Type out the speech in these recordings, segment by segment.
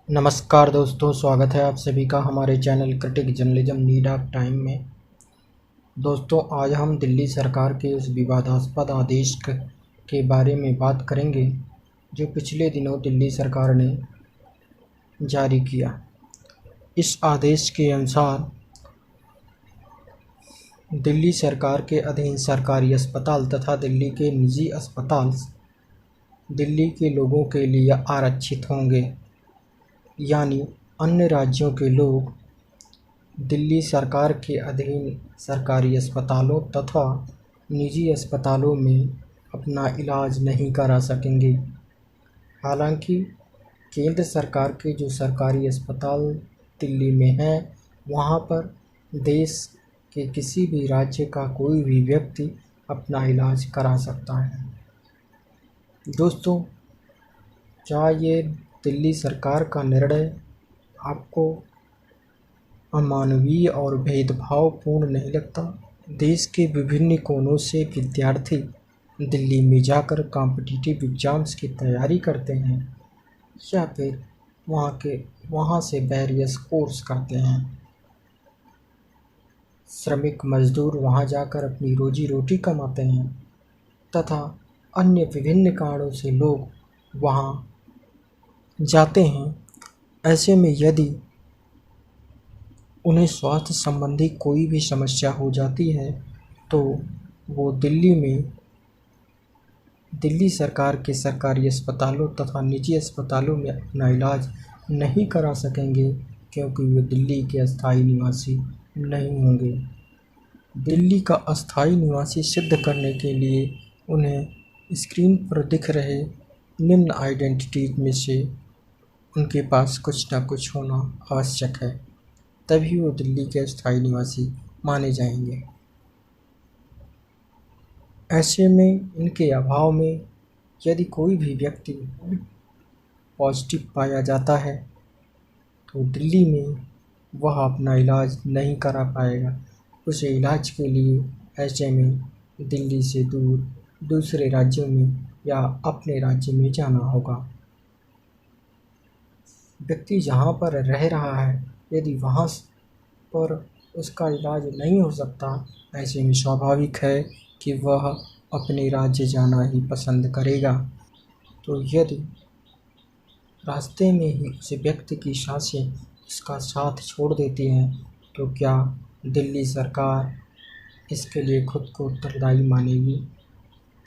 नमस्कार दोस्तों, स्वागत है आप सभी का हमारे channel critic journalism need of time में। दोस्तों, आज हम दिल्ली सरकार के उस विवादास्पद आदेश के बारे में बात करेंगे जो पिछले दिनों दिल्ली सरकार ने जारी किया। इस आदेश के अनुसार दिल्ली सरकार के अधीन सरकारी अस्पताल तथा दिल्ली के निजी अस्पताल दिल्ली के लोगों के लिए आरक्षित होंगे, यानी अन्य राज्यों के लोग दिल्ली सरकार के अधीन सरकारी अस्पतालों तथा निजी अस्पतालों में अपना इलाज नहीं करा सकेंगे। हालांकि केंद्र सरकार के जो सरकारी अस्पताल दिल्ली में हैं, वहां पर देश के किसी भी राज्य का कोई भी व्यक्ति अपना इलाज करा सकता है। दोस्तों, क्या ये दिल्ली सरकार का निर्णय आपको अमानवीय और भेदभावपूर्ण नहीं लगता? देश के विभिन्न कोनों से विद्यार्थी दिल्ली में जाकर कॉम्पिटिटिव एग्जाम्स की तैयारी करते हैं या फिर वहाँ से वेरियस कोर्स करते हैं। श्रमिक मजदूर वहाँ जाकर अपनी रोजी रोटी कमाते हैं तथा अन्य विभिन्न कारणों से लोग वहाँ जाते हैं। ऐसे में यदि उन्हें स्वास्थ्य संबंधी कोई भी समस्या हो जाती है तो वो दिल्ली सरकार के सरकारी अस्पतालों तथा निजी अस्पतालों में अपना इलाज नहीं करा सकेंगे, क्योंकि वे दिल्ली के अस्थायी निवासी नहीं होंगे। दिल्ली का अस्थायी निवासी सिद्ध करने के लिए उन्हें स्क्रीन पर दिख रहे निम्न आइडेंटिटीज में से उनके पास कुछ न कुछ होना आवश्यक है, तभी वो दिल्ली के अस्थायी निवासी माने जाएंगे। ऐसे में इनके अभाव में यदि कोई भी व्यक्ति पॉजिटिव पाया जाता है तो दिल्ली में वह अपना इलाज नहीं करा पाएगा। उसे इलाज के लिए ऐसे में दिल्ली से दूर दूसरे राज्यों में या अपने राज्य में जाना होगा। व्यक्ति जहाँ पर रह रहा है, यदि वहाँ पर उसका इलाज नहीं हो सकता, ऐसे में स्वाभाविक है कि वह अपने राज्य जाना ही पसंद करेगा। तो यदि रास्ते में ही उस व्यक्ति की सांसें उसका साथ छोड़ देती हैं, तो क्या दिल्ली सरकार इसके लिए खुद को उत्तरदायी मानेगी?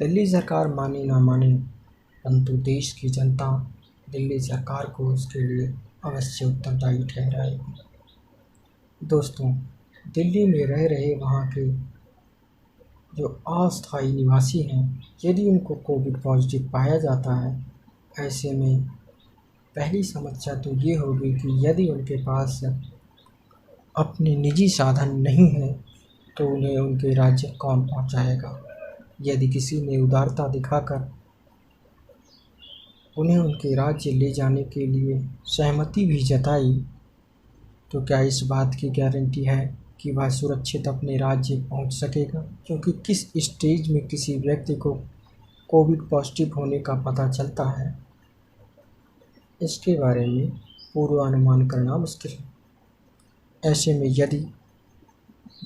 दिल्ली सरकार माने ना माने, परंतु देश की जनता दिल्ली सरकार को उसके लिए अवश्य उत्तरदायी ठहराएगी। दोस्तों, दिल्ली में रह रहे वहाँ के जो अस्थायी निवासी हैं, यदि उनको कोविड पॉजिटिव पाया जाता है, ऐसे में पहली समस्या तो ये होगी कि यदि उनके पास अपने निजी साधन नहीं है तो उन्हें उनके राज्य कौन पहुँचाएगा? यदि किसी ने उदारता दिखाकर उन्हें उनके राज्य ले जाने के लिए सहमति भी जताई, तो क्या इस बात की गारंटी है कि वह सुरक्षित अपने राज्य पहुंच सकेगा? क्योंकि किस स्टेज में किसी व्यक्ति को कोविड पॉजिटिव होने का पता चलता है, इसके बारे में पूर्वानुमान करना मुश्किल है। ऐसे में यदि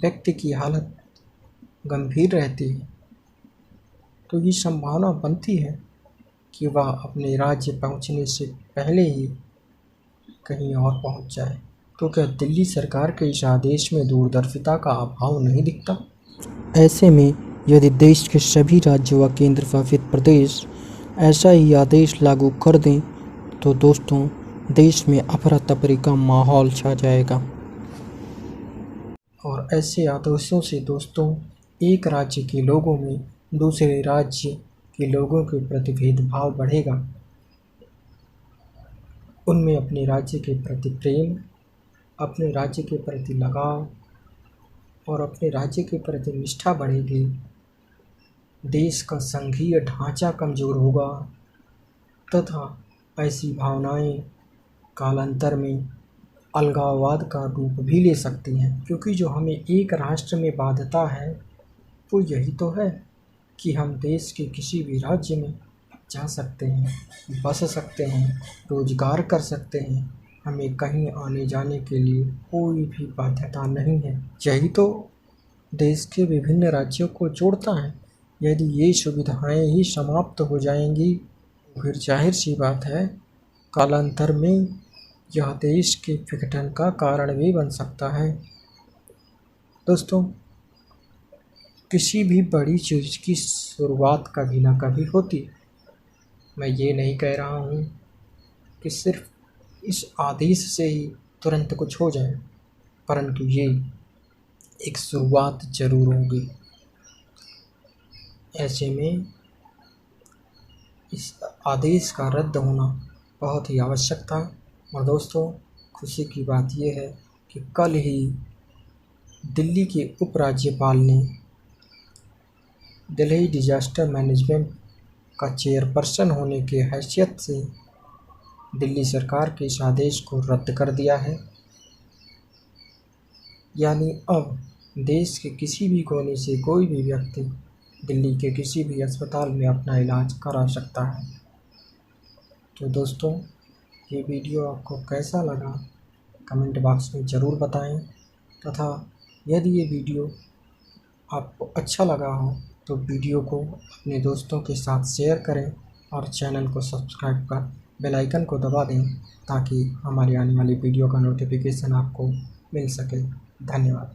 व्यक्ति की हालत गंभीर रहती है तो ये संभावना बनती है कि वह अपने राज्य पहुंचने से पहले ही कहीं और पहुंच जाए। तो क्या दिल्ली सरकार के इस आदेश में दूरदर्शिता का अभाव नहीं दिखता? ऐसे में यदि देश के सभी राज्यों व केंद्र शासित प्रदेश ऐसा ही आदेश लागू कर दें तो दोस्तों, देश में अफरा तफरी का माहौल छा जाएगा। और ऐसे आदेशों से दोस्तों, एक राज्य के लोगों में दूसरे राज्य के लोगों के प्रति भेदभाव बढ़ेगा। उनमें अपने राज्य के प्रति प्रेम, अपने राज्य के प्रति लगाव और अपने राज्य के प्रति निष्ठा बढ़ेगी। देश का संघीय ढांचा कमज़ोर होगा तथा ऐसी भावनाएं कालांतर में अलगाववाद का रूप भी ले सकती हैं, क्योंकि जो हमें एक राष्ट्र में बाध्यता है वो यही तो है कि हम देश के किसी भी राज्य में जा सकते हैं, बस सकते हैं, रोजगार कर सकते हैं, हमें कहीं आने जाने के लिए कोई भी बाध्यता नहीं है। यही तो देश के विभिन्न राज्यों को जोड़ता है। यदि ये सुविधाएं ही समाप्त हो जाएंगी, फिर जाहिर सी बात है कालांतर में यह देश के विघटन का कारण भी बन सकता है। दोस्तों, किसी भी बड़ी चीज़ की शुरुआत कभी ना कभी होती। मैं ये नहीं कह रहा हूँ कि सिर्फ इस आदेश से ही तुरंत कुछ हो जाए, परंतु ये एक शुरुआत जरूर होगी। ऐसे में इस आदेश का रद्द होना बहुत ही आवश्यक था। और दोस्तों, खुशी की बात यह है कि कल ही दिल्ली के उपराज्यपाल ने दिल्ली डिजास्टर मैनेजमेंट का चेयरपर्सन होने के हैसियत से दिल्ली सरकार के इस आदेश को रद्द कर दिया है। यानी अब देश के किसी भी कोने से कोई भी व्यक्ति दिल्ली के किसी भी अस्पताल में अपना इलाज करा सकता है। तो दोस्तों, ये वीडियो आपको कैसा लगा कमेंट बॉक्स में ज़रूर बताएं, तथा यदि ये वीडियो आपको अच्छा लगा हो तो वीडियो को अपने दोस्तों के साथ शेयर करें और चैनल को सब्सक्राइब कर बेल आइकन को दबा दें ताकि हमारी आने वाली वीडियो का नोटिफिकेशन आपको मिल सके। धन्यवाद।